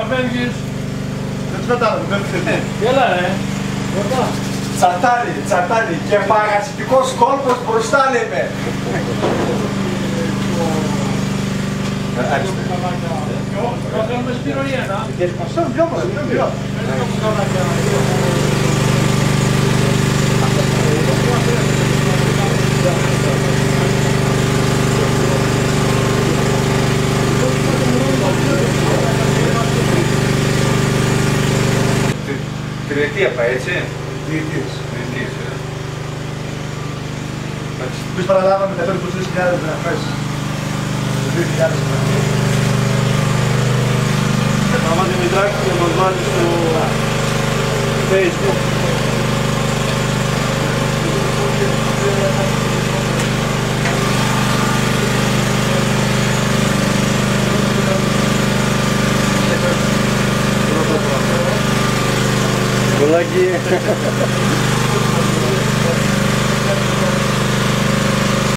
Μπέργης. Δεν τους κατάλαβε, δεν τους θέλει. Έλα ρε. Τσατάλι και παρασιτικός κόλπος μπροστά λέμε. Θα κάνουμε σπυρογή ένα. Αυτό είναι δυο μας, είναι δυο. Τριετία πάει, έτσι. Διετίες. Τριετίες, Εμείς παραλάβαμε 123.000 γραφές. Το 2000 γραφές. Άμα Δημητράκη και μας βάλει στο Facebook. Πολλά